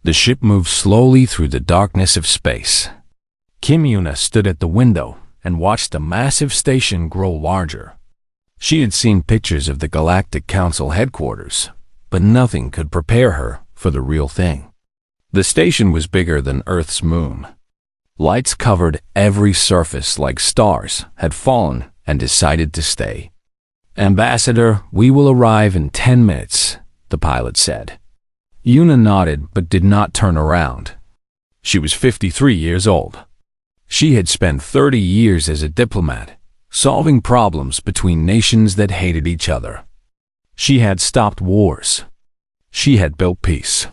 The ship moved slowly through the darkness of space. Kim Yuna stood at the window and watched the massive station grow larger. She had seen pictures of the Galactic Council headquarters, but nothing could prepare her for the real thing. The station was bigger than Earth's moon. Lights covered every surface like stars had fallen and decided to stay. "Ambassador, we will arrive in 10 minutes, the pilot said. Yuna nodded but did not turn around. She was 53 years old. She had spent 30 years as a diplomat, solving problems between nations that hated each other. She had stopped wars. She had built peace.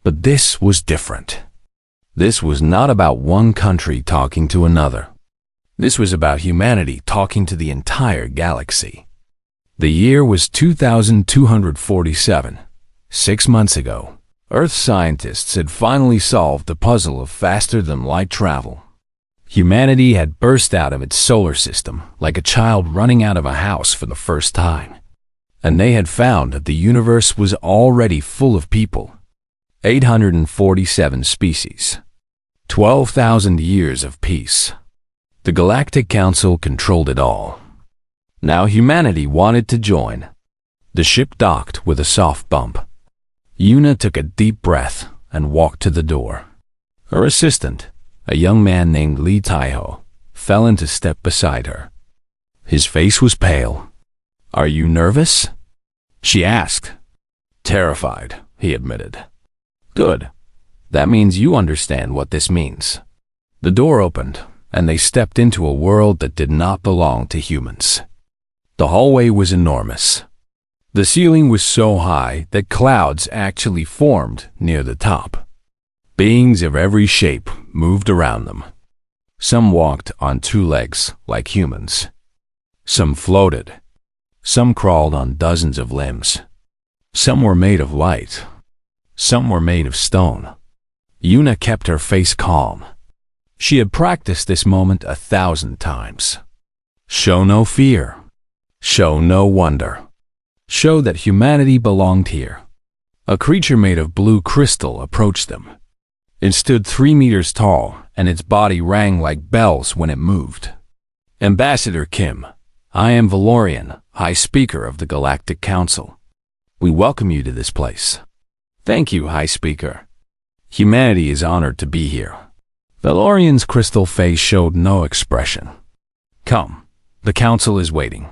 But this was different. This was not about one country talking to another. This was about humanity talking to the entire galaxy. The year was 2247. 6 months ago, Earth scientists had finally solved the puzzle of faster-than-light travel. Humanity had burst out of its solar system like a child running out of a house for the first time. And they had found that the universe was already full of people. 847 species. 12,000 years of peace. The Galactic Council controlled it all. Now humanity wanted to join. The ship docked with a soft bump. Yuna took a deep breath and walked to the door. Her assistant, a young man named Lee Taiho, fell into step beside her. His face was pale. "Are you nervous?" she asked. "Terrified," he admitted. "Good. That means you understand what this means." The door opened, and they stepped into a world that did not belong to humans. The hallway was enormous. The ceiling was so high that clouds actually formed near the top. Beings of every shape moved around them. Some walked on 2 legs like humans. Some floated. Some crawled on dozens of limbs. Some were made of light. Some were made of stone. Yuna kept her face calm. She had practiced this moment 1,000 times. Show no fear. Show no wonder. Show that humanity belonged here. A creature made of blue crystal approached them. It stood 3 meters tall, and its body rang like bells when it moved. "Ambassador Kim, I am Valorian, High Speaker of the Galactic Council. We welcome you to this place." "Thank you, High Speaker. Humanity is honored to be here." Valorian's crystal face showed no expression. "Come, the council is waiting."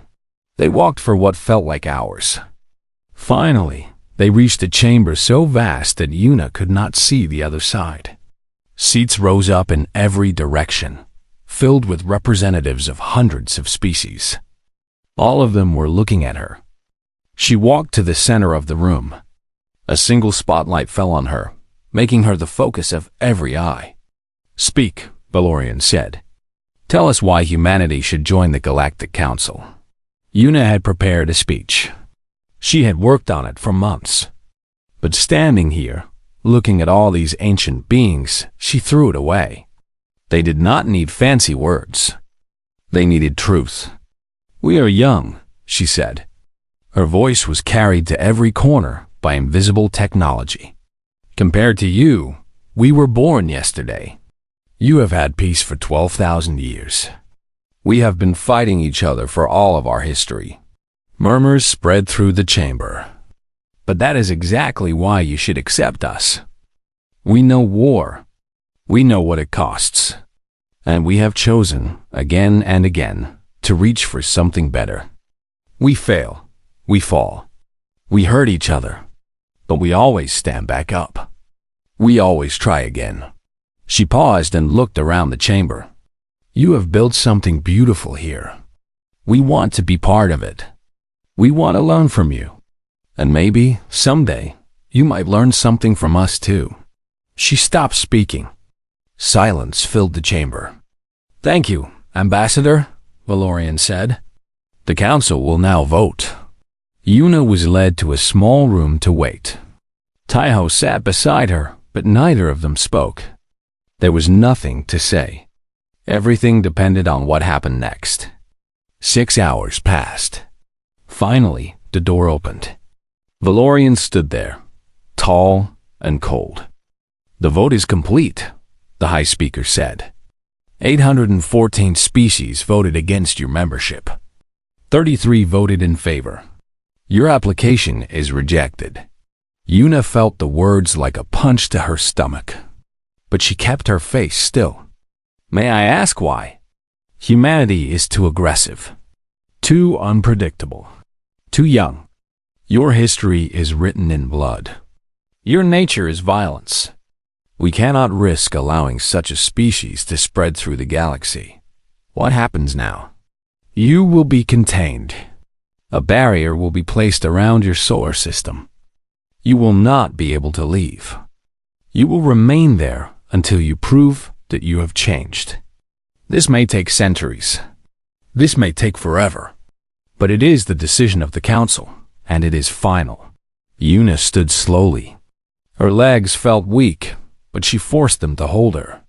They walked for what felt like hours. Finally, they reached a chamber so vast that Yuna could not see the other side. Seats rose up in every direction, filled with representatives of hundreds of species. All of them were looking at her. She walked to the center of the room. A single spotlight fell on her, making her the focus of every eye. "Speak," Valorian said. "Tell us why humanity should join the Galactic Council." Yuna had prepared a speech. She had worked on it for months. But standing here, looking at all these ancient beings, she threw it away. They did not need fancy words. They needed truth. "We are young," she said. Her voice was carried to every corner by invisible technology. "Compared to you, we were born yesterday. You have had peace for 12,000 years. We have been fighting each other for all of our history." Murmurs spread through the chamber. "But that is exactly why you should accept us. We know war. We know what it costs. And we have chosen, again and again, to reach for something better. We fail. We fall. We hurt each other. But we always stand back up. We always try again." She paused and looked around the chamber. "You have built something beautiful here. We want to be part of it. We want to learn from you. And maybe, someday, you might learn something from us too." She stopped speaking. Silence filled the chamber. "Thank you, Ambassador," Valorian said. "The council will now vote." Yuna was led to a small room to wait. Taiho sat beside her, but neither of them spoke. There was nothing to say. Everything depended on what happened next. 6 hours passed. Finally, the door opened. Valorian stood there, tall and cold. The vote is complete, the High Speaker said. 814 species voted against your membership. 33 voted in favor. Your application is rejected. Yuna felt the words like a punch to her stomach, but she kept her face still. May I ask why? Humanity is too aggressive, too unpredictable, too young. Your history is written in blood. Your nature is violence. We cannot risk allowing such a species to spread through the galaxy. What happens now? You will be contained. A barrier will be placed around your solar system. You will not be able to leave. You will remain there until you prove that you have changed. This may take centuries. This may take forever. But it is the decision of the Council, and it is final. Yuna stood slowly. Her legs felt weak, but she forced them to hold her.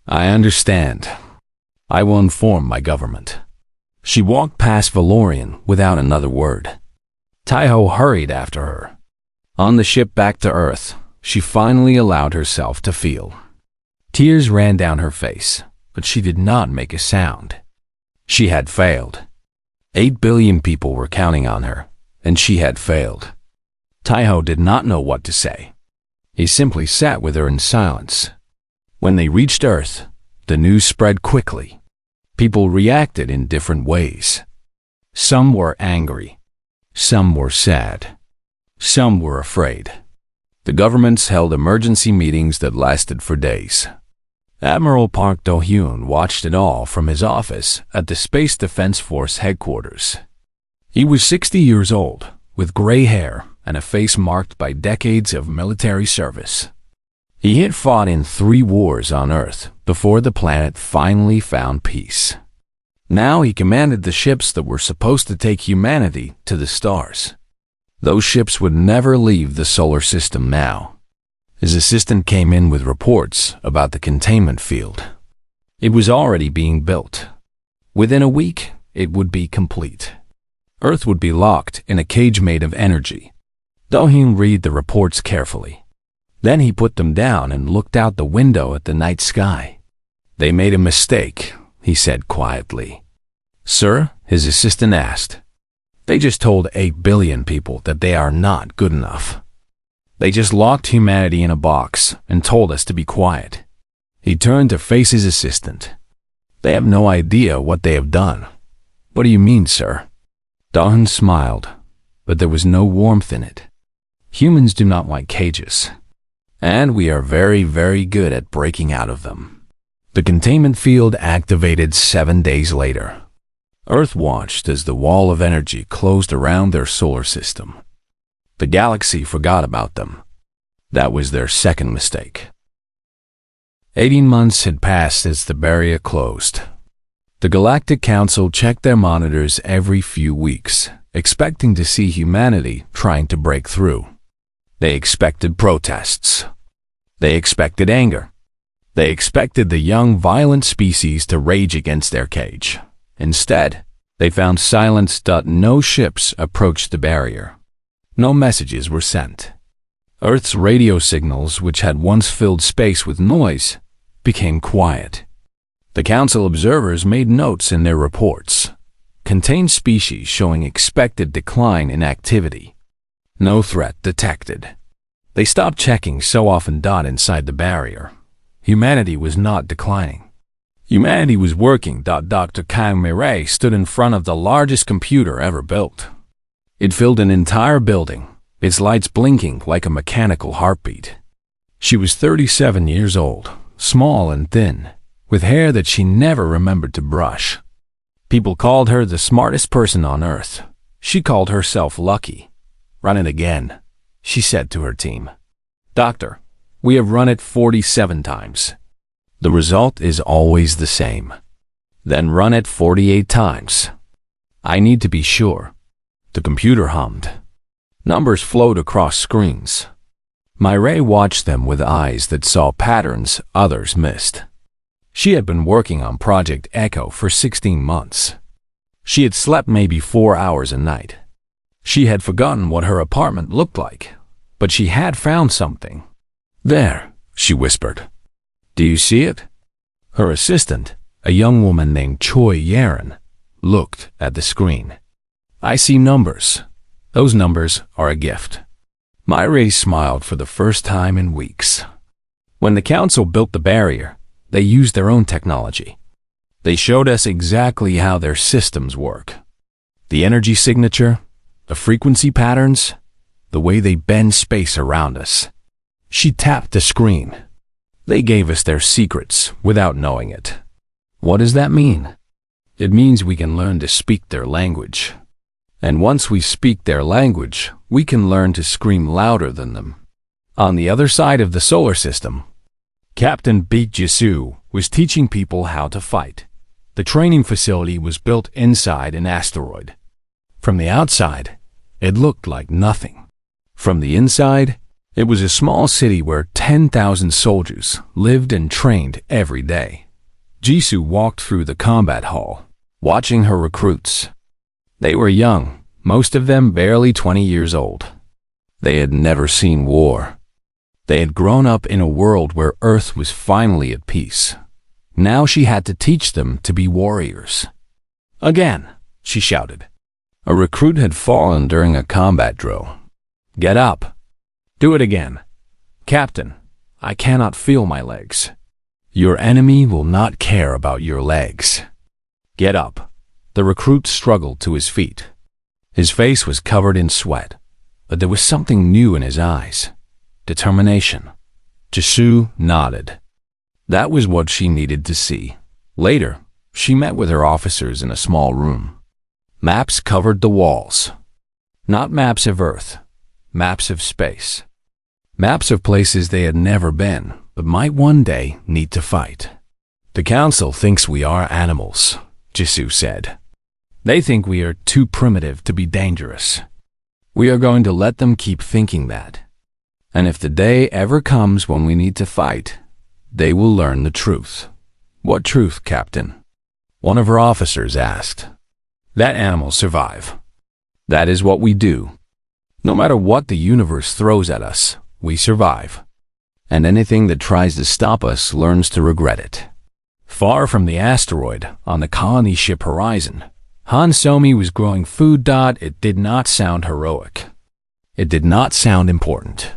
I understand. I will inform my government. She walked past Valorian without another word. Taiho hurried after her. On the ship back to Earth, she finally allowed herself to feel. Tears ran down her face, but she did not make a sound. She had failed. 8 billion people were counting on her, and she had failed. Taiho did not know what to say. He simply sat with her in silence. When they reached Earth, the news spread quickly. People reacted in different ways. Some were angry. Some were sad. Some were afraid. The governments held emergency meetings that lasted for days. Admiral Park Do-hyun watched it all from his office at the Space Defense Force headquarters. He was 60 years old, with gray hair and a face marked by decades of military service. He had fought in 3 wars on Earth before the planet finally found peace. Now he commanded the ships that were supposed to take humanity to the stars. Those ships would never leave the solar system now. His assistant came in with reports about the containment field. It was already being built. Within a week, it would be complete. Earth would be locked in a cage made of energy. Do-hyun read the reports carefully. Then he put them down and looked out the window at the night sky. They made a mistake, he said quietly. Sir, his assistant asked. They just told 8 billion people that they are not good enough. They just locked humanity in a box and told us to be quiet. He turned to face his assistant. They have no idea what they have done. What do you mean, sir? Do-hyun smiled, but there was no warmth in it. Humans do not like cages, and we are very, very good at breaking out of them. The containment field activated 7 days later. Earth watched as the wall of energy closed around their solar system. The galaxy forgot about them. That was their second mistake. 18 months had passed as the barrier closed. The Galactic Council checked their monitors every few weeks, expecting to see humanity trying to break through. They expected protests. They expected anger. They expected the young, violent species to rage against their cage. Instead, they found silence. No ships approached the barrier. No messages were sent. Earth's radio signals, which had once filled space with noise, became quiet. The Council observers made notes in their reports. Contained species showing expected decline in activity. No threat detected. They stopped checking so often. Inside the barrier, humanity was not declining. Humanity was working. Dr. Kang Mirai stood in front of the largest computer ever built. It filled an entire building, its lights blinking like a mechanical heartbeat. She was 37 years old, small and thin, with hair that she never remembered to brush. People called her the smartest person on Earth. She called herself lucky. Run it again, she said to her team. Doctor, we have run it 47 times. The result is always the same. Then run it 48 times. I need to be sure. The computer hummed. Numbers flowed across screens. Mireille watched them with eyes that saw patterns others missed. She had been working on Project Echo for 16 months. She had slept maybe 4 hours a night. She had forgotten what her apartment looked like, but she had found something. There, she whispered. Do you see it? Her assistant, a young woman named Choi Yaren, looked at the screen. I see numbers. Those numbers are a gift. Myra smiled for the first time in weeks. When the council built the barrier, they used their own technology. They showed us exactly how their systems work. The energy signature, the frequency patterns, the way they bend space around us. She tapped the screen. They gave us their secrets without knowing it. What does that mean? It means we can learn to speak their language. And once we speak their language, we can learn to scream louder than them. On the other side of the solar system, Captain Beat Jisoo was teaching people how to fight. The training facility was built inside an asteroid. From the outside, it looked like nothing. From the inside, it was a small city where 10,000 soldiers lived and trained every day. Jisoo walked through the combat hall, watching her recruits. They were young, most of them barely 20 years old. They had never seen war. They had grown up in a world where Earth was finally at peace. Now she had to teach them to be warriors. Again, she shouted. A recruit had fallen during a combat drill. Get up. Do it again. Captain, I cannot feel my legs. Your enemy will not care about your legs. Get up. The recruit struggled to his feet. His face was covered in sweat, but there was something new in his eyes. Determination. Jisoo nodded. That was what she needed to see. Later, she met with her officers in a small room. Maps covered the walls. Not maps of Earth. Maps of space. Maps of places they had never been, but might one day need to fight. The council thinks we are animals, Jisoo said. They think we are too primitive to be dangerous. We are going to let them keep thinking that. And if the day ever comes when we need to fight, they will learn the truth. What truth, Captain? One of her officers asked. That animals survive. That is what we do. No matter what the universe throws at us, we survive. And anything that tries to stop us learns to regret it. Far from the asteroid, on the colony ship Horizon, Han Somi was growing food. It did not sound heroic. It did not sound important.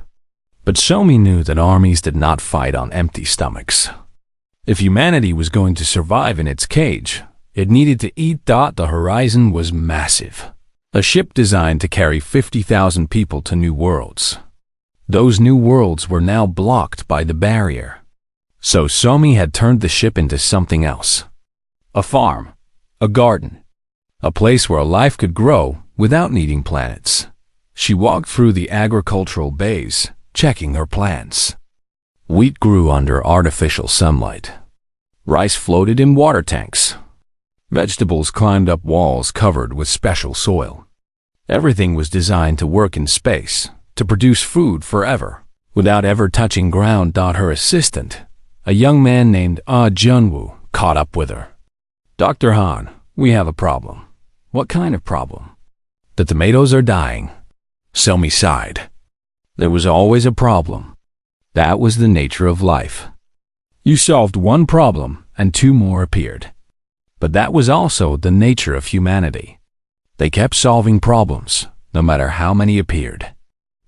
But Somi knew that armies did not fight on empty stomachs. If humanity was going to survive in its cage, it needed to eat. The Horizon was massive. A ship designed to carry 50,000 people to new worlds. Those new worlds were now blocked by the barrier. So Somi had turned the ship into something else. A farm, a garden, a place where life could grow without needing planets. She walked through the agricultural bays, checking her plants. Wheat grew under artificial sunlight. Rice floated in water tanks. Vegetables climbed up walls covered with special soil. Everything was designed to work in space, to produce food forever, without ever touching ground. Her assistant, a young man named Ah Junwoo, caught up with her. Dr. Han, we have a problem. What kind of problem? The tomatoes are dying. Somi sighed. There was always a problem. That was the nature of life. You solved one problem and two more appeared. But that was also the nature of humanity. They kept solving problems, no matter how many appeared.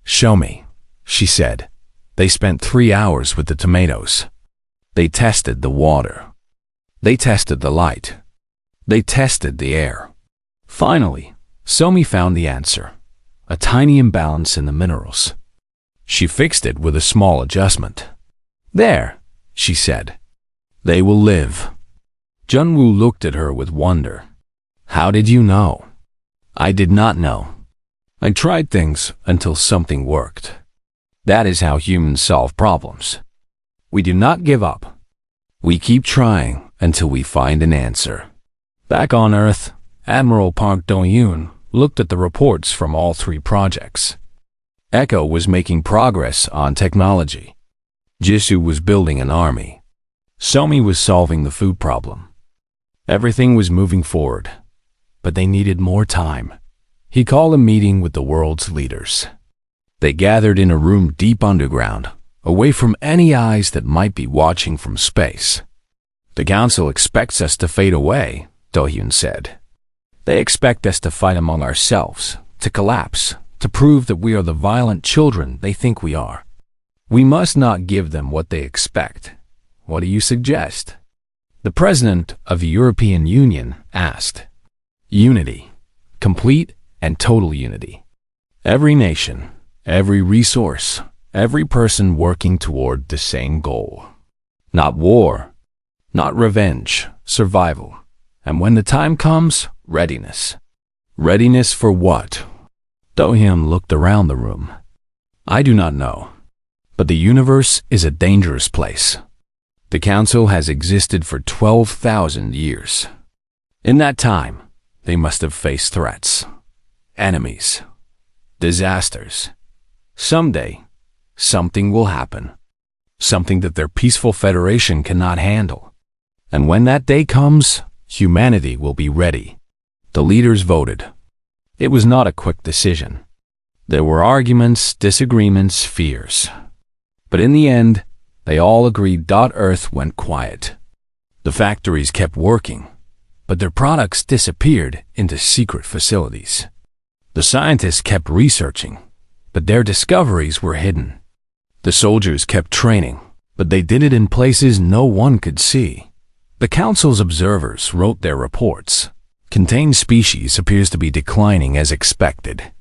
Show me, she said. They spent 3 hours with the tomatoes. They tested the water. They tested the light. They tested the air. Finally, Somi found the answer, a tiny imbalance in the minerals. She fixed it with a small adjustment. There, she said. They will live. Junwoo looked at her with wonder. How did you know? I did not know. I tried things until something worked. That is how humans solve problems. We do not give up. We keep trying until we find an answer. Back on Earth, Admiral Park Do-yoon looked at the reports from all 3 projects. Echo was making progress on technology. Jisoo was building an army. Somi was solving the food problem. Everything was moving forward, but they needed more time. He called a meeting with the world's leaders. They gathered in a room deep underground, away from any eyes that might be watching from space. The Council expects us to fade away, Do-hyun said. They expect us to fight among ourselves, to collapse, to prove that we are the violent children they think we are. We must not give them what they expect. What do you suggest? The President of the European Union asked. Unity. Complete and total unity. Every nation, every resource, every person working toward the same goal. Not war, not revenge, survival. And when the time comes, readiness. Readiness for what? Do-hyun looked around the room. I do not know. But the universe is a dangerous place. The Council has existed for 12,000 years. In that time, they must have faced threats, enemies, disasters. Someday, something will happen. Something that their peaceful federation cannot handle. And when that day comes, humanity will be ready. The leaders voted. It was not a quick decision. There were arguments, disagreements, fears. But in the end, they all agreed. Earth went quiet. The factories kept working, but their products disappeared into secret facilities. The scientists kept researching, but their discoveries were hidden. The soldiers kept training, but they did it in places no one could see. The Council's observers wrote their reports. Contained species appears to be declining as expected.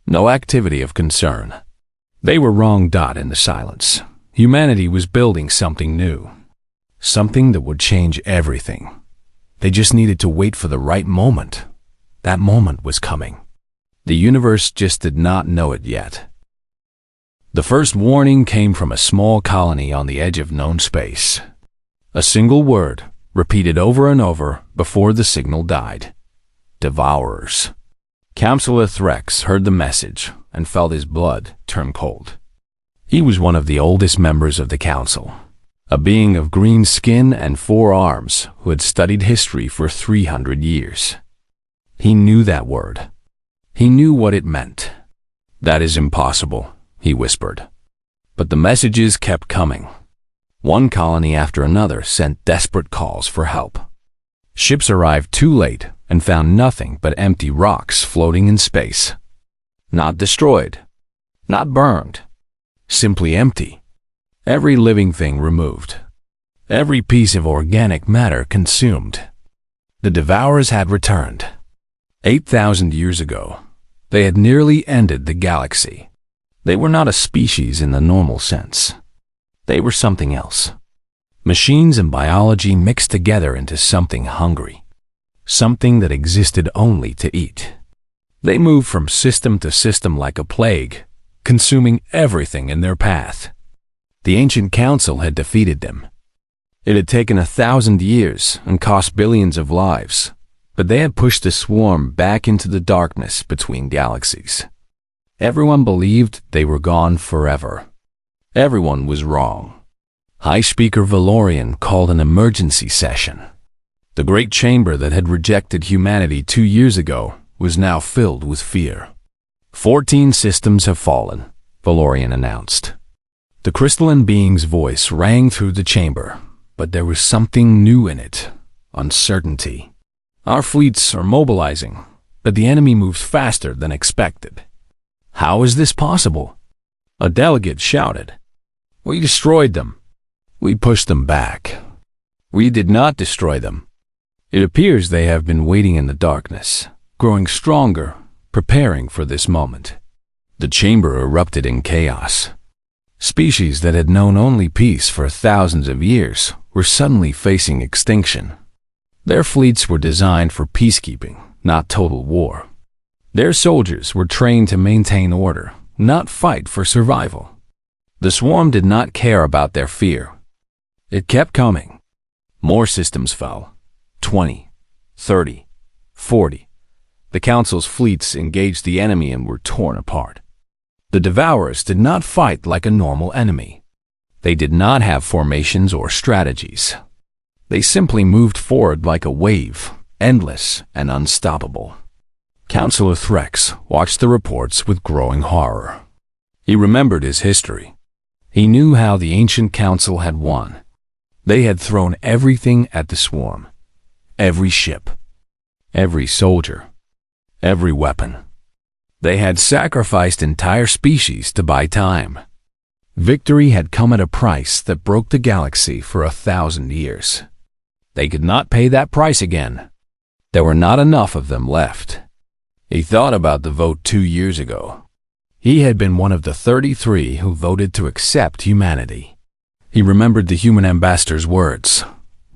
No activity of concern. They were wrong. In the silence, humanity was building something new. Something that would change everything. They just needed to wait for the right moment. That moment was coming. The universe just did not know it yet. The first warning came from a small colony on the edge of known space. A single word, repeated over and over before the signal died. Devourers. Councillor Threx heard the message and felt his blood turn cold. He was one of the oldest members of the Council, a being of green skin and 4 arms who had studied history for 300 years. He knew that word. He knew what it meant. That is impossible, he whispered. But the messages kept coming. One colony after another sent desperate calls for help. Ships arrived too late and found nothing but empty rocks floating in space. Not destroyed, not burned, simply empty. Every living thing removed. Every piece of organic matter consumed. The Devourers had returned. 8,000 years ago, they had nearly ended the galaxy. They were not a species in the normal sense. They were something else. Machines and biology mixed together into something hungry. Something that existed only to eat. They moved from system to system like a plague, consuming everything in their path. The ancient council had defeated them. It had taken 1,000 years and cost billions of lives, but they had pushed the swarm back into the darkness between galaxies. Everyone believed they were gone forever. Everyone was wrong. High Speaker Valorian called an emergency session. The great chamber that had rejected humanity 2 years ago was now filled with fear. 14 systems have fallen, Valorian announced. The crystalline being's voice rang through the chamber, but there was something new in it, uncertainty. Our fleets are mobilizing, but the enemy moves faster than expected. How is this possible? A delegate shouted. We destroyed them. We pushed them back. We did not destroy them. It appears they have been waiting in the darkness, growing stronger, preparing for this moment. The chamber erupted in chaos. Species that had known only peace for thousands of years were suddenly facing extinction. Their fleets were designed for peacekeeping, not total war. Their soldiers were trained to maintain order, not fight for survival. The swarm did not care about their fear. It kept coming. More systems fell. 20, 30, 40. The Council's fleets engaged the enemy and were torn apart. The Devourers did not fight like a normal enemy. They did not have formations or strategies. They simply moved forward like a wave, endless and unstoppable. Councillor Threx watched the reports with growing horror. He remembered his history. He knew how the ancient council had won. They had thrown everything at the swarm. Every ship, every soldier, every weapon. They had sacrificed entire species to buy time. Victory had come at a price that broke the galaxy for 1,000 years. They could not pay that price again. There were not enough of them left. He thought about the vote 2 years ago. He had been one of the 33 who voted to accept humanity. He remembered the human ambassador's words.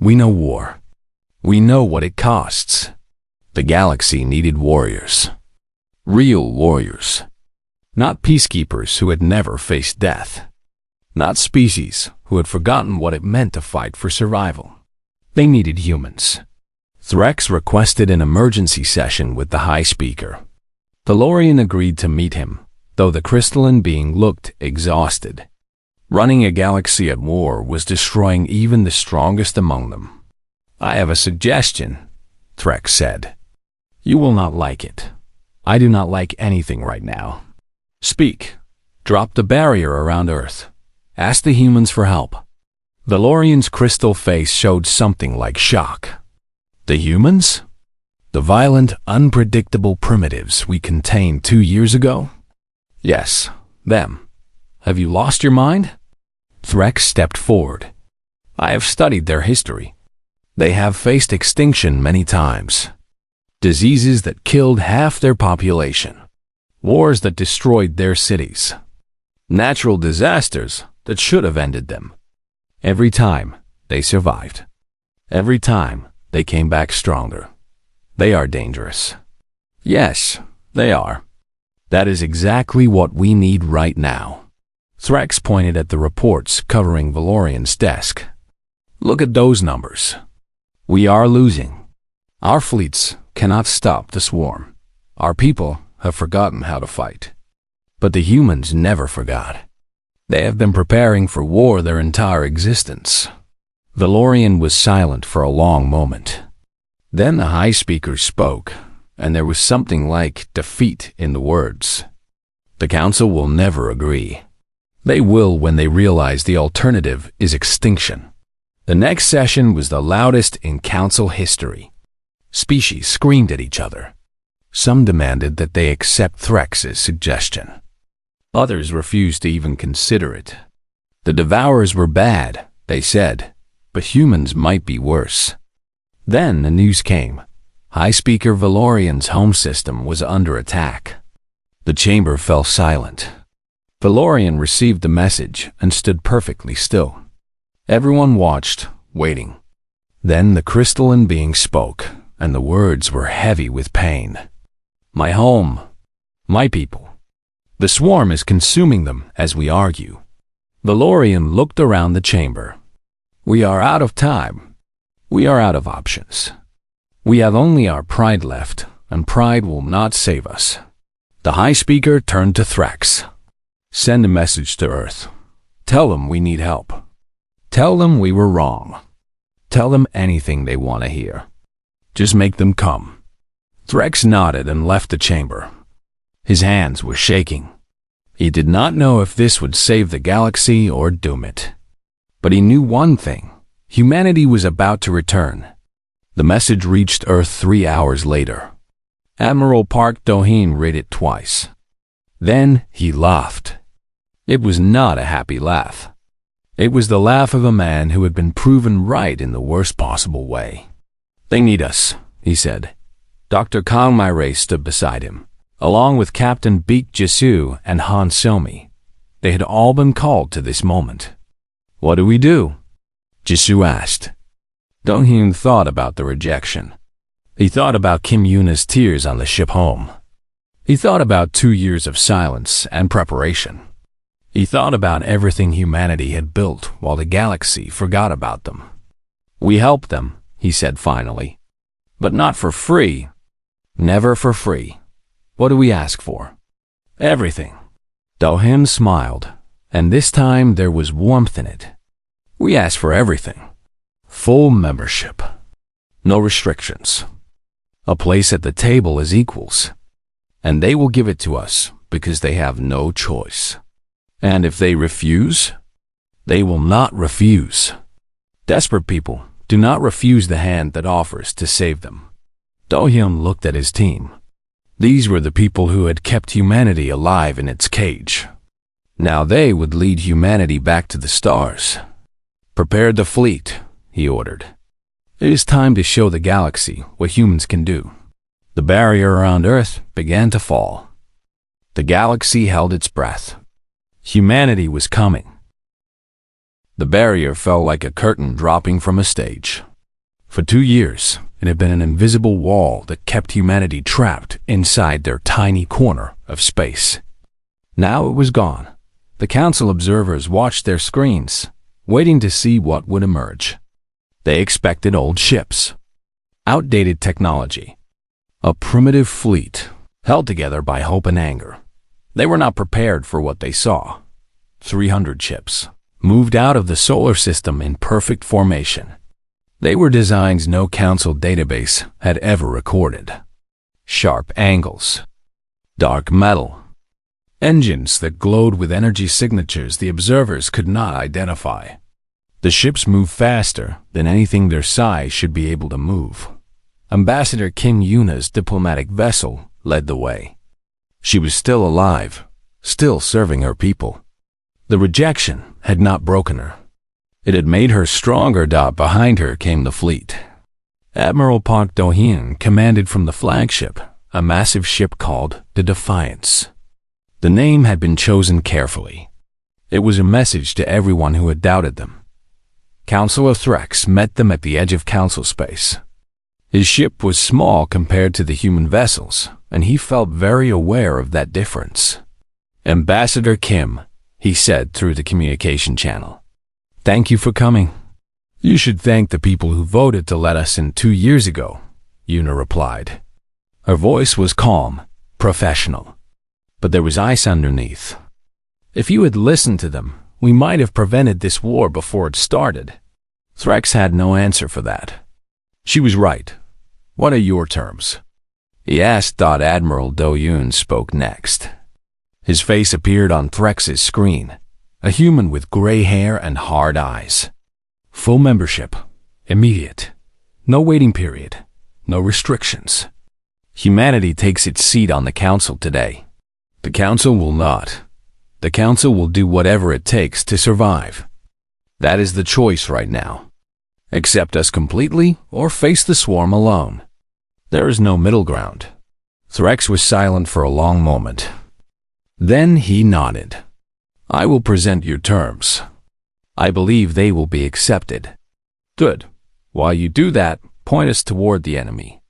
We know war. We know what it costs. The galaxy needed warriors. Real warriors. Not peacekeepers who had never faced death. Not species who had forgotten what it meant to fight for survival. They needed humans. Threx requested an emergency session with the High Speaker. Valorian agreed to meet him, though the crystalline being looked exhausted. Running a galaxy at war was destroying even the strongest among them. I have a suggestion, Threx said. You will not like it. I do not like anything right now. Speak. Drop the barrier around Earth. Ask the humans for help. Valorian's crystal face showed something like shock. The humans? The violent, unpredictable primitives we contained 2 years ago? Yes, them. Have you lost your mind? Threx stepped forward. I have studied their history. They have faced extinction many times. Diseases that killed half their population. Wars that destroyed their cities. Natural disasters that should have ended them. Every time, they survived. Every time, they came back stronger. They are dangerous. Yes, they are. That is exactly what we need right now. Threx pointed at the reports covering Valorian's desk. Look at those numbers. We are losing. Our fleets cannot stop the swarm. Our people have forgotten how to fight. But the humans never forgot. They have been preparing for war their entire existence. Valorian was silent for a long moment. Then the High Speaker spoke, and there was something like defeat in the words. The Council will never agree. They will when they realize the alternative is extinction. The next session was the loudest in Council history. Species screamed at each other. Some demanded that they accept Threx's suggestion. Others refused to even consider it. The Devourers were bad, they said, but humans might be worse. Then the news came. High Speaker Valorian's home system was under attack. The chamber fell silent. Valorian received the message and stood perfectly still. Everyone watched, waiting. Then the crystalline being spoke, and the words were heavy with pain. My home. My people. The swarm is consuming them as we argue. Valorian looked around the chamber. We are out of time. We are out of options. We have only our pride left, and pride will not save us. The High Speaker turned to Threx. Send a message to Earth. Tell them we need help. Tell them we were wrong. Tell them anything they want to hear. Just make them come. Threx nodded and left the chamber. His hands were shaking. He did not know if this would save the galaxy or doom it. But he knew one thing. Humanity was about to return. The message reached Earth 3 hours later. Admiral Park Doheen read it twice. Then he laughed. It was not a happy laugh. It was the laugh of a man who had been proven right in the worst possible way. They need us, he said. Dr. Kangmire stood beside him, along with Captain Beek Jisu and Han Somi. They had all been called to this moment. What do we do? Jisu asked. Doheen thought about the rejection. He thought about Kim Yuna's tears on the ship home. He thought about 2 years of silence and preparation. He thought about everything humanity had built while the galaxy forgot about them. We helped them, he said finally. But not for free. Never for free. What do we ask for? Everything. Doheen smiled, and this time there was warmth in it. We ask for everything. Full membership. No restrictions. A place at the table as equals. And they will give it to us because they have no choice. And if they refuse, They will not refuse. Desperate people do not refuse the hand that offers to save them. Do-hyun looked at his team. These were the people who had kept humanity alive in its cage. Now they would lead humanity back to the stars. Prepare the fleet, he ordered. It is time to show the galaxy what humans can do. The barrier around Earth began to fall. The galaxy held its breath. Humanity was coming. The barrier fell like a curtain dropping from a stage. For 2 years, it had been an invisible wall that kept humanity trapped inside their tiny corner of space. Now it was gone. The council observers watched their screens, waiting to see what would emerge. They expected old ships, outdated technology, a primitive fleet held together by hope and anger. They were not prepared for what they saw. 300 ships moved out of the solar system in perfect formation. They were designs no council database had ever recorded. Sharp angles, dark metal, engines that glowed with energy signatures the observers could not identify. The ships moved faster than anything their size should be able to move. Ambassador Kim Yuna's diplomatic vessel led the way. She was still alive, still serving her people. The rejection had not broken her. It had made her stronger. Behind her came the fleet. Admiral Park Do-hyun commanded from the flagship, a massive ship called the Defiance. The name had been chosen carefully. It was a message to everyone who had doubted them. Councilor Threx met them at the edge of council space. His ship was small compared to the human vessels, and he felt very aware of that difference. Ambassador Kim, he said through the communication channel. Thank you for coming. You should thank the people who voted to let us in 2 years ago, Yuna replied. Her voice was calm, professional, but there was ice underneath. If you had listened to them, we might have prevented this war before it started. Threx had no answer for that. She was right. What are your terms? He asked. Admiral Do-hyun spoke next. His face appeared on Threx's screen, a human with gray hair and hard eyes. Full membership, immediate, no waiting period, no restrictions. Humanity takes its seat on the council today. The council will not. The council will do whatever it takes to survive. That is the choice right now. Accept us completely or face the swarm alone. There is no middle ground. Threx was silent for a long moment. Then he nodded. I will present your terms. I believe they will be accepted. Good. While you do that, point us toward the enemy.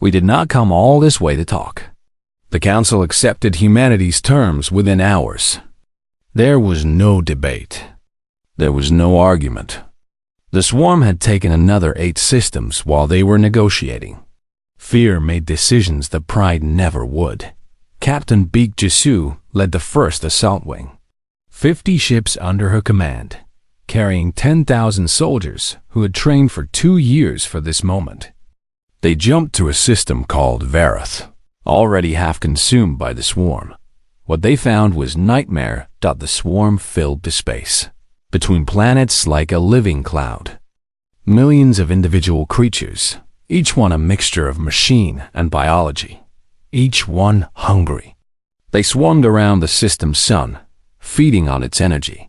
We did not come all this way to talk. The council accepted humanity's terms within hours. There was no debate. There was no argument. The swarm had taken another 8 systems while they were negotiating. Fear made decisions that pride never would. Captain Baek Jisoo led the first assault wing. 50 ships under her command, carrying 10,000 soldiers who had trained for 2 years for this moment. They jumped to a system called Vareth, already half consumed by the swarm. What they found was nightmare. The swarm filled the space between planets like a living cloud. Millions of individual creatures, each one a mixture of machine and biology, each one hungry. They swarmed around the system's sun, feeding on its energy.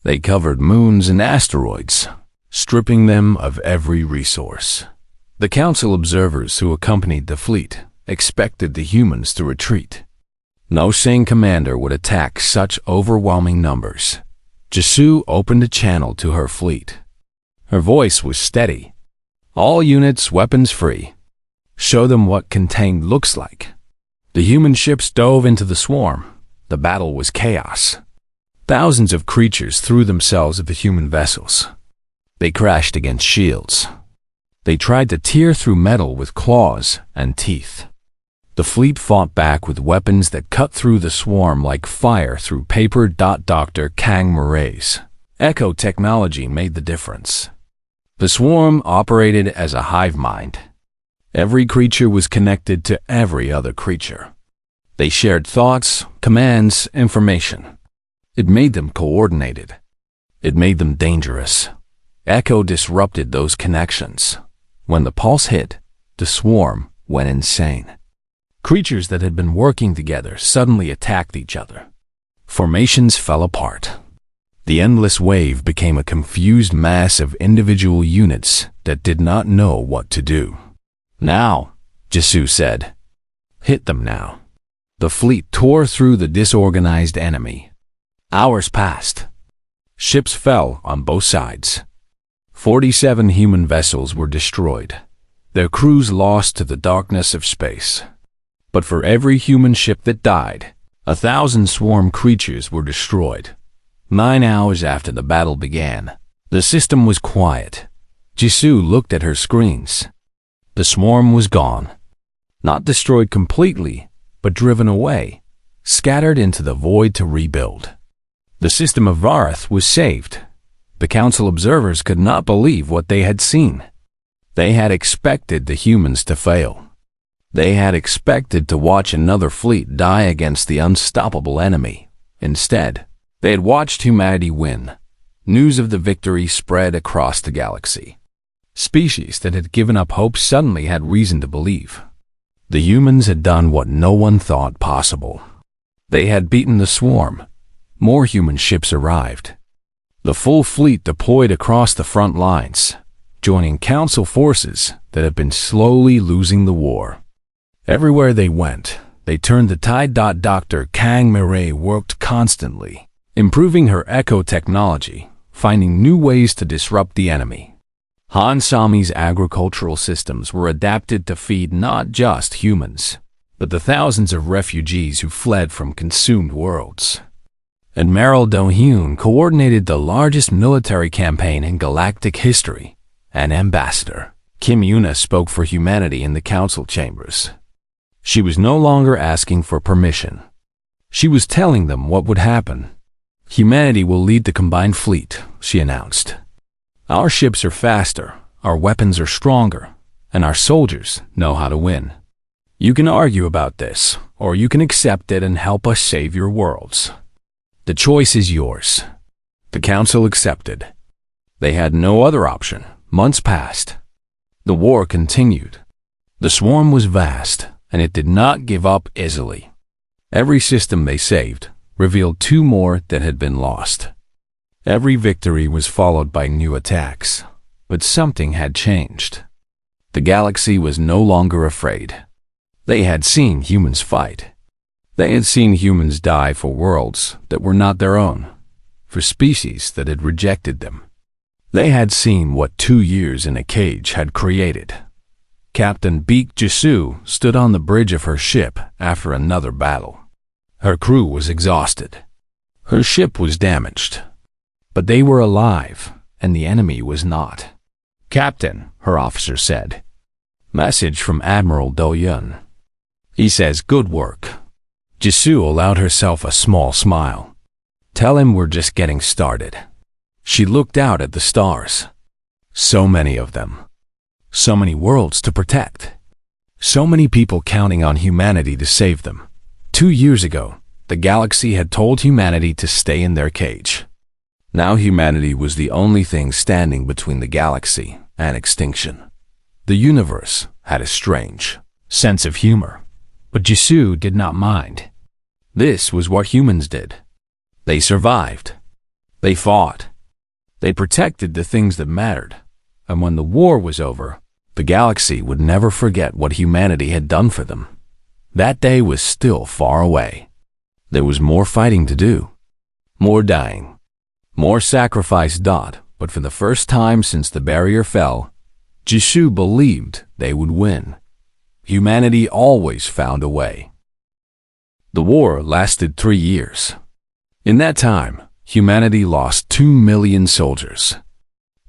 They covered moons and asteroids, stripping them of every resource. The council observers who accompanied the fleet expected the humans to retreat. No sane commander would attack such overwhelming numbers. Jisoo opened a channel to her fleet. Her voice was steady. All units weapons free. Show them what contained looks like. The human ships dove into the swarm. The battle was chaos. Thousands of creatures threw themselves at the human vessels. They crashed against shields. They tried to tear through metal with claws and teeth. The fleet fought back with weapons that cut through the swarm like fire through paper. Dr. Kang Murray's echo technology made the difference. The swarm operated as a hive mind. Every creature was connected to every other creature. They shared thoughts, commands, information. It made them coordinated. It made them dangerous. Echo disrupted those connections. When the pulse hit, the swarm went insane. Creatures that had been working together suddenly attacked each other. Formations fell apart. The endless wave became a confused mass of individual units that did not know what to do. "Now," Jisoo said. "Hit them now." The fleet tore through the disorganized enemy. Hours passed. Ships fell on both sides. 47 human vessels were destroyed. Their crews lost to the darkness of space. But for every human ship that died, 1,000 swarm creatures were destroyed. 9 hours after the battle began, the system was quiet. Jisoo looked at her screens. The swarm was gone. Not destroyed completely, but driven away, scattered into the void to rebuild. The system of Varth was saved. The council observers could not believe what they had seen. They had expected the humans to fail. They had expected to watch another fleet die against the unstoppable enemy. Instead, they had watched humanity win. News of the victory spread across the galaxy. Species that had given up hope suddenly had reason to believe. The humans had done what no one thought possible. They had beaten the swarm. More human ships arrived. The full fleet deployed across the front lines, joining council forces that had been slowly losing the war. Everywhere they went, they turned the tide. Dr. Kang Mirai worked constantly, improving her echo technology, finding new ways to disrupt the enemy. Han Sami's agricultural systems were adapted to feed not just humans, but the thousands of refugees who fled from consumed worlds. Admiral Do-hyun coordinated the largest military campaign in galactic history. An ambassador, Kim Yuna, spoke for humanity in the council chambers. She was no longer asking for permission. She was telling them what would happen. "Humanity will lead the combined fleet," she announced. "Our ships are faster, our weapons are stronger, and our soldiers know how to win. You can argue about this, or you can accept it and help us save your worlds. The choice is yours." The council accepted. They had no other option. Months passed. The war continued. The swarm was vast, and it did not give up easily. Every system they saved revealed 2 more that had been lost. Every victory was followed by new attacks, but something had changed. The galaxy was no longer afraid. They had seen humans fight. They had seen humans die for worlds that were not their own, for species that had rejected them. They had seen what 2 years in a cage had created. Captain Baek Jisoo stood on the bridge of her ship after another battle. Her crew was exhausted. Her ship was damaged. But they were alive, and the enemy was not. "Captain," her officer said. "Message from Admiral Do-hyun. He says good work." Jisoo allowed herself a small smile. "Tell him we're just getting started." She looked out at the stars. So many of them. So many worlds to protect. So many people counting on humanity to save them. 2 years ago, the galaxy had told humanity to stay in their cage. Now humanity was the only thing standing between the galaxy and extinction. The universe had a strange sense of humor, but Jisoo did not mind. This was what humans did. They survived. They fought. They protected the things that mattered. And when the war was over, the galaxy would never forget what humanity had done for them. That day was still far away. There was more fighting to do. More dying. More sacrifice. But for the first time since the barrier fell, Jisoo believed they would win. Humanity always found a way. The war lasted 3 years. In that time, humanity lost 2 million soldiers.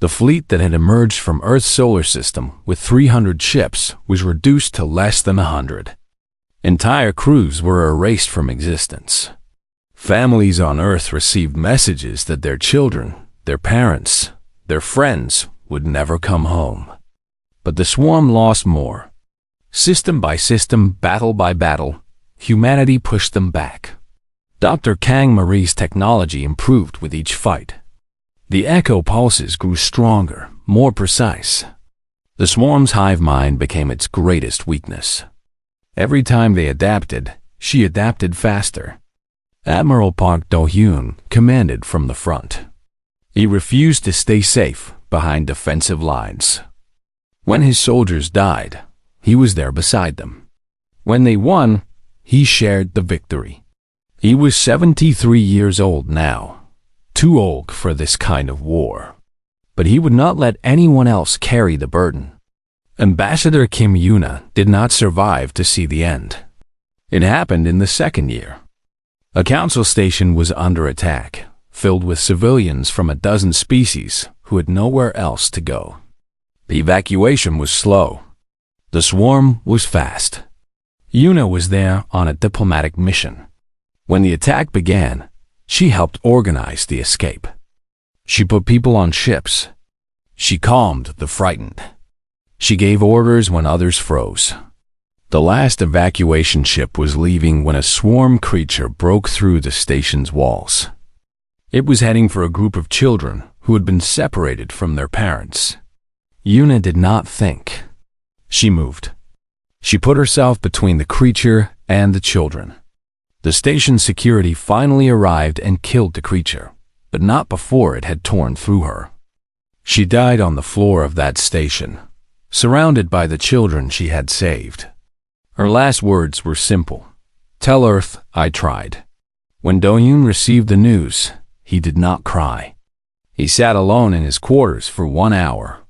The fleet that had emerged from Earth's solar system with 300 ships was reduced to less than 100. Entire crews were erased from existence. Families on Earth received messages that their children, their parents, their friends would never come home. But the swarm lost more. System by system, battle by battle, humanity pushed them back. Dr. Kang Marie's technology improved with each fight. The echo pulses grew stronger, more precise. The swarm's hive mind became its greatest weakness. Every time they adapted, she adapted faster. Admiral Park Do-hyun commanded from the front. He refused to stay safe behind defensive lines. When his soldiers died, he was there beside them. When they won, he shared the victory. He was 73 years old now, too old for this kind of war. But he would not let anyone else carry the burden. Ambassador Kim Yuna did not survive to see the end. It happened in the second year. A council station was under attack, filled with civilians from a dozen species who had nowhere else to go. The evacuation was slow. The swarm was fast. Yuna was there on a diplomatic mission. When the attack began, she helped organize the escape. She put people on ships. She calmed the frightened. She gave orders when others froze. The last evacuation ship was leaving when a swarm creature broke through the station's walls. It was heading for a group of children who had been separated from their parents. Yuna did not think. She moved. She put herself between the creature and the children. The station security finally arrived and killed the creature, but not before it had torn through her. She died on the floor of that station, surrounded by the children she had saved. Her last words were simple. "Tell Earth I tried." When Do-hyun received the news, he did not cry. He sat alone in his quarters for 1 hour.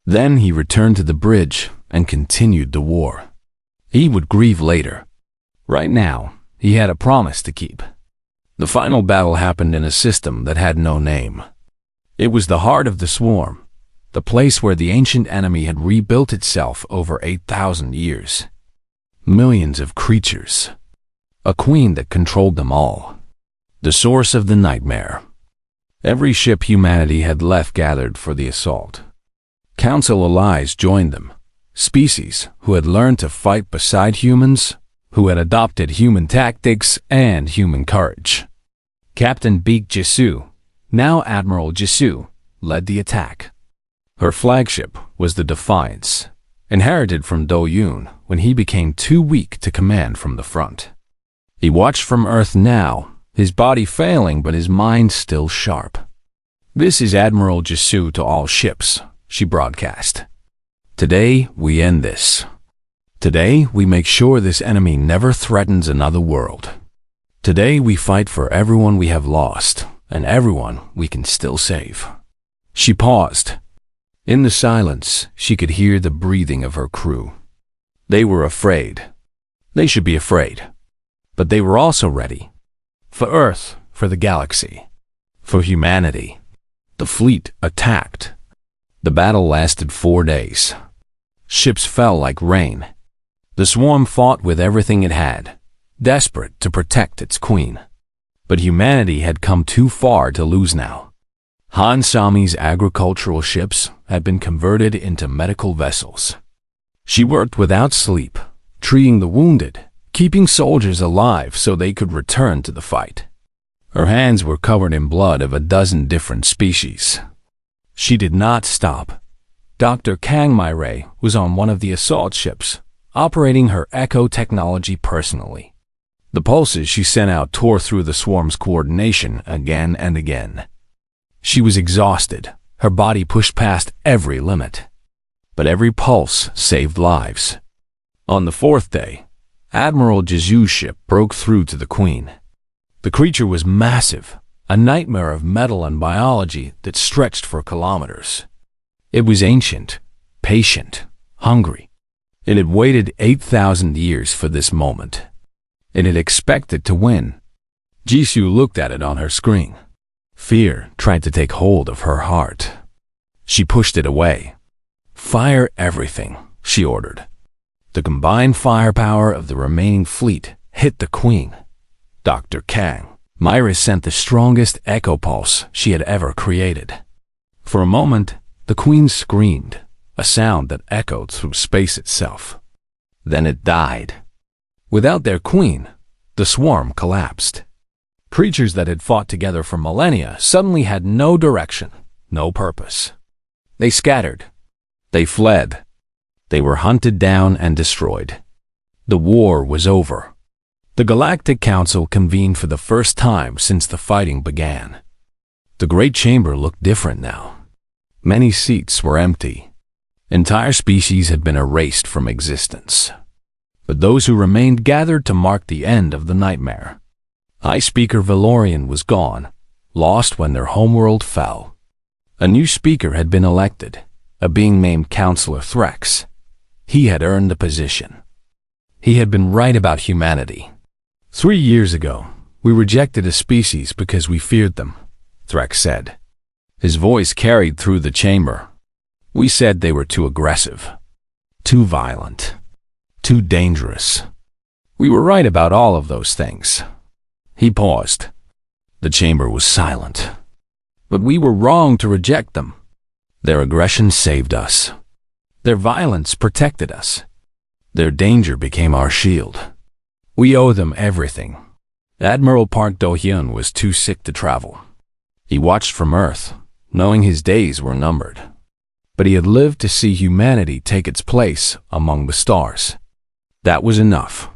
Then he returned to the bridge and continued the war. He would grieve later. Right now, he had a promise to keep. The final battle happened in a system that had no name. It was the heart of the swarm, the place where the ancient enemy had rebuilt itself over 8,000 years. Millions of creatures. A queen that controlled them all. The source of the nightmare. Every ship humanity had left gathered for the assault. Council allies joined them. Species who had learned to fight beside humans, who had adopted human tactics and human courage. Captain Baek Jisoo, now Admiral Jisoo, led the attack. Her flagship was the Defiance, inherited from Do-hyun when he became too weak to command from the front. He watched from Earth now, his body failing but his mind still sharp. "This is Admiral Jisoo to all ships," she broadcast. "Today we end this. Today we make sure this enemy never threatens another world. Today we fight for everyone we have lost and everyone we can still save." She paused. In the silence, she could hear the breathing of her crew. They were afraid. They should be afraid. But they were also ready. For Earth, for the galaxy, for humanity. The fleet attacked. The battle lasted 4 days. Ships fell like rain. The swarm fought with everything it had, desperate to protect its queen. But humanity had come too far to lose now. Han Sami's agricultural ships had been converted into medical vessels. She worked without sleep, treating the wounded, keeping soldiers alive so they could return to the fight. Her hands were covered in blood of a dozen different species. She did not stop. Dr. Kang Mai-rae was on one of the assault ships, operating her echo technology personally. The pulses she sent out tore through the swarm's coordination again and again. She was exhausted, her body pushed past every limit. But every pulse saved lives. On the 4th day, Admiral Jisoo's ship broke through to the Queen. The creature was massive, a nightmare of metal and biology that stretched for kilometers. It was ancient, patient, hungry. It had waited 8,000 years for this moment. It had expected to win. Jisoo looked at it on her screen. Fear tried to take hold of her heart. She pushed it away. "Fire everything," she ordered. The combined firepower of the remaining fleet hit the Queen. Dr. Kang Mai-rae sent the strongest echo pulse she had ever created. For a moment, the Queen screamed, a sound that echoed through space itself. Then it died. Without their queen, the swarm collapsed. Creatures that had fought together for millennia suddenly had no direction, no purpose. They scattered. They fled. They were hunted down and destroyed. The war was over. The Galactic Council convened for the first time since the fighting began. The Great Chamber looked different now. Many seats were empty. Entire species had been erased from existence. But those who remained gathered to mark the end of the nightmare. High Speaker Valorian was gone, lost when their homeworld fell. A new speaker had been elected, a being named Councillor Threx. He had earned the position. He had been right about humanity. 3 years ago, we rejected a species because we feared them, Threx said. His voice carried through the chamber. We said they were too aggressive, too violent, too dangerous. We were right about all of those things. He paused. The chamber was silent. But we were wrong to reject them. Their aggression saved us. Their violence protected us. Their danger became our shield. We owe them everything. Admiral Park Do-hyun was too sick to travel. He watched from Earth, knowing his days were numbered. But he had lived to see humanity take its place among the stars. That was enough.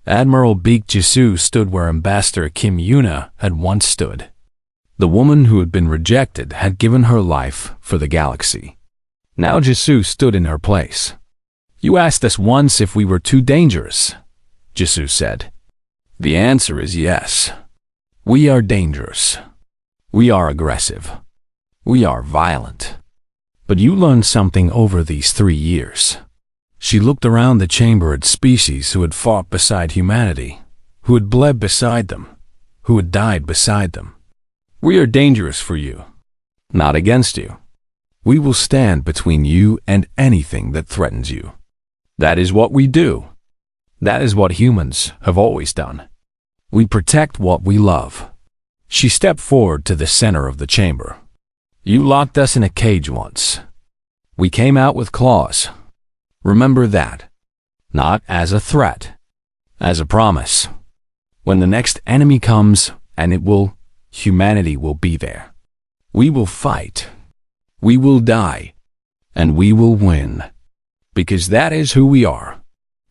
Admiral Baek Jisoo stood where Ambassador Kim Yuna had once stood. The woman who had been rejected had given her life for the galaxy. Now Jisoo stood in her place. You asked us once if we were too dangerous, Jisoo said. The answer is yes. We are dangerous. We are aggressive. We are violent. But you learned something over these 3 years. She looked around the chamber at species who had fought beside humanity, who had bled beside them, who had died beside them. We are dangerous for you, not against you. We will stand between you and anything that threatens you. That is what we do. That is what humans have always done. We protect what we love. She stepped forward to the center of the chamber. You locked us in a cage once. We came out with claws. Remember that. Not as a threat, as a promise. When the next enemy comes, and it will, humanity will be there. We will fight. We will die. And we will win. Because that is who we are.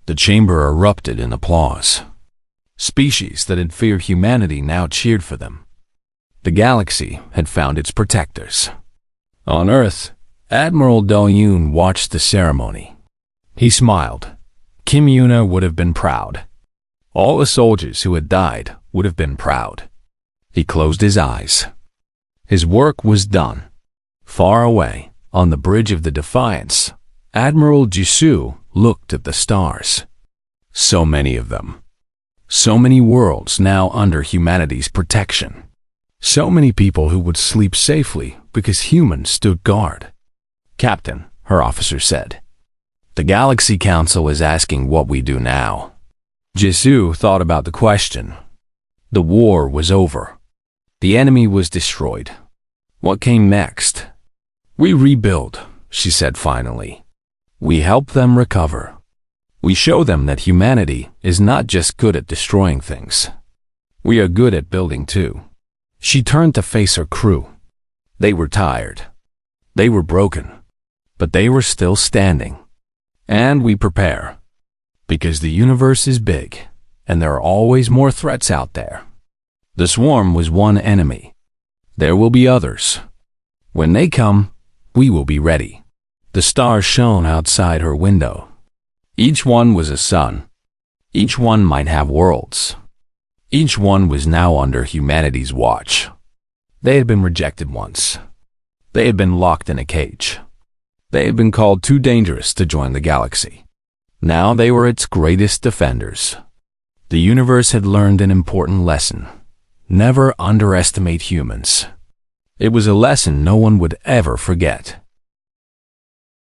The chamber erupted in applause. Species that had feared humanity now cheered for them. The galaxy had found its protectors. On Earth, Admiral Do-hyun watched the ceremony. He smiled. Kim Yuna would have been proud. All the soldiers who had died would have been proud. He closed his eyes. His work was done. Far away, on the bridge of the Defiance, Admiral Jisoo looked at the stars. So many of them. So many worlds now under humanity's protection. So many people who would sleep safely because humans stood guard. Captain, her officer said. The Galaxy Council is asking what we do now. Jisoo thought about the question. The war was over. The enemy was destroyed. What came next? We rebuild, she said finally. We help them recover. We show them that humanity is not just good at destroying things. We are good at building too. She turned to face her crew. They were tired. They were broken. But they were still standing. And we prepare. Because the universe is big, and there are always more threats out there. The swarm was one enemy. There will be others. When they come, we will be ready. The stars shone outside her window. Each one was a sun. Each one might have worlds. Each one was now under humanity's watch. They had been rejected once. They had been locked in a cage. They had been called too dangerous to join the galaxy. Now they were its greatest defenders. The universe had learned an important lesson. Never underestimate humans. It was a lesson no one would ever forget.